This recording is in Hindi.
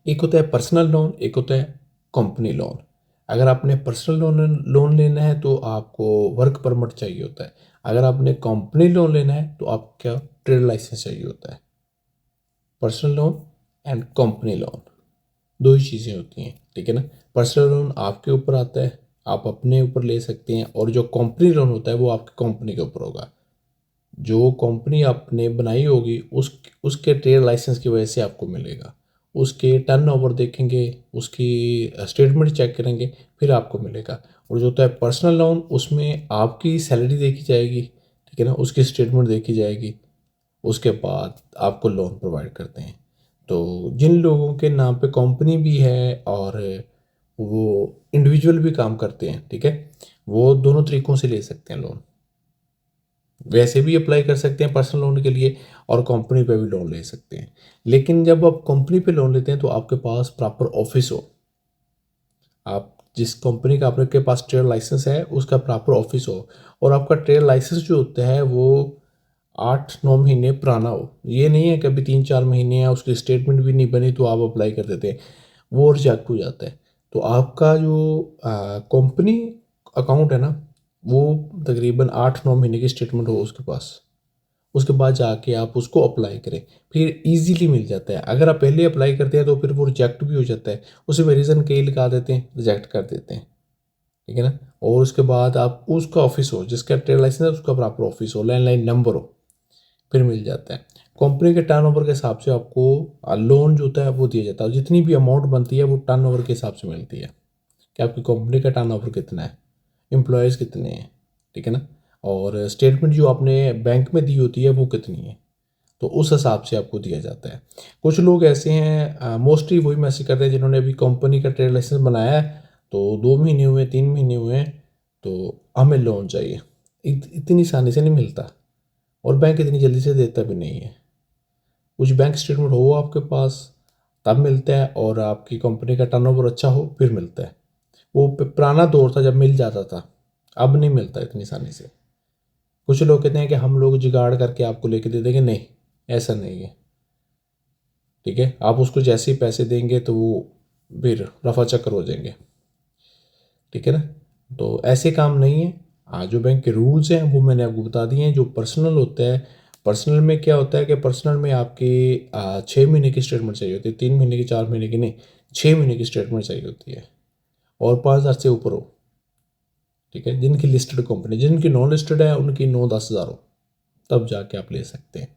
एक होता है पर्सनल लोन, एक होता है कंपनी लोन। अगर आपने पर्सनल लोन लेना है तो आपको वर्क परमिट चाहिए होता है। अगर आपने कंपनी लोन लेना है तो आपका ट्रेड लाइसेंस चाहिए होता है। Personal loan and company loan दो ही चीज़ें होती हैं, ठीक है ना। पर्सनल लोन आपके ऊपर आता है, आप अपने ऊपर ले सकते हैं, और जो कंपनी लोन होता है वो आपकी कंपनी के ऊपर होगा। जो कंपनी आपने बनाई होगी उसके ट्रेड लाइसेंस की वजह से आपको मिलेगा। उसके टर्नओवर देखेंगे, उसकी स्टेटमेंट चेक करेंगे, फिर आपको मिलेगा। और जो होता है पर्सनल लोन, उसमें आपकी सैलरी देखी जाएगी, ठीक है ना, उसकी स्टेटमेंट देखी जाएगी, उसके बाद आपको लोन प्रोवाइड करते हैं। तो जिन लोगों के नाम पे कंपनी भी है और वो इंडिविजुअल भी काम करते हैं, ठीक है, वो दोनों तरीक़ों से ले सकते हैं लोन। वैसे भी अप्लाई कर सकते हैं पर्सनल लोन के लिए, और कंपनी पे भी लोन ले सकते हैं। लेकिन जब आप कंपनी पे लोन लेते हैं तो आपके पास प्रॉपर ऑफिस हो, आप जिस कंपनी का आपके पास ट्रेड लाइसेंस है उसका प्रॉपर ऑफिस हो, और आपका ट्रेड लाइसेंस जो होता है वो 8-9 महीने पुराना हो। ये नहीं है कि अभी 3-4 महीने है, उसकी स्टेटमेंट भी नहीं बनी तो आप अप्लाई कर देते हैं, वो रिजेक्ट हो जाता है। तो आपका जो कंपनी अकाउंट है ना, वो तकरीबन 8-9 महीने की स्टेटमेंट हो उसके पास, उसके बाद जाके आप उसको अप्लाई करें, फिर इजीली मिल जाता है। अगर आप पहले अप्लाई करते हैं तो फिर वो रिजेक्ट भी हो जाता है, उसी में रीज़न कई लगा देते हैं, रिजेक्ट कर देते हैं, ठीक है ना। और उसके बाद आप उसका ऑफिस हो, जिसका ट्रेड लाइसेंस है उसका प्रॉपर ऑफिस हो, लैंडलाइन नंबर हो, फिर मिल जाता है। कंपनी के टर्नओवर के हिसाब से आपको लोन जो होता है वो दिया जाता है, जितनी भी अमाउंट बनती है वो टर्नओवर के हिसाब से मिलती है, कि आपकी कंपनी का टर्नओवर कितना है, एम्प्लॉयज़ कितने हैं, ठीक है ना, और स्टेटमेंट जो आपने बैंक में दी होती है वो कितनी है, तो उस हिसाब से आपको दिया जाता है। कुछ लोग ऐसे हैं, मोस्टली वही मैसेज करते हैं जिन्होंने अभी कंपनी का ट्रेड लाइसेंस बनाया है, तो 2 महीने हुए, 3 महीने हुए हैं, तो हमें लोन चाहिए। इतनी आसानी से नहीं मिलता, और बैंक इतनी जल्दी से देता भी नहीं है। कुछ बैंक स्टेटमेंट हो आपके पास तब मिलता है, और आपकी कंपनी का टर्नओवर अच्छा हो फिर मिलता है। वो पुराना दौर था जब मिल जाता था, अब नहीं मिलता इतनी आसानी से। कुछ लोग कहते हैं कि हम लोग जुगाड़ करके आपको लेके दे देंगे, नहीं, ऐसा नहीं है, ठीक है। आप उसको जैसे ही पैसे देंगे तो वो फिर रफा चक्कर हो जाएंगे, ठीक है ना। तो ऐसे काम नहीं है। आज जो बैंक के रूल्स हैं वो मैंने आपको बता दिए हैं। जो पर्सनल होता है, पर्सनल में क्या होता है कि पर्सनल में आपकी 6 महीने की स्टेटमेंट चाहिए होती है, 3 महीने की, 4 महीने की नहीं, 6 महीने की स्टेटमेंट चाहिए होती है, और 5,000 से ऊपर हो, ठीक है। जिनकी लिस्टेड कंपनी, जिनकी नॉन लिस्टेड है उनकी 9-10 हज़ार हो, तब जाके आप ले सकते हैं।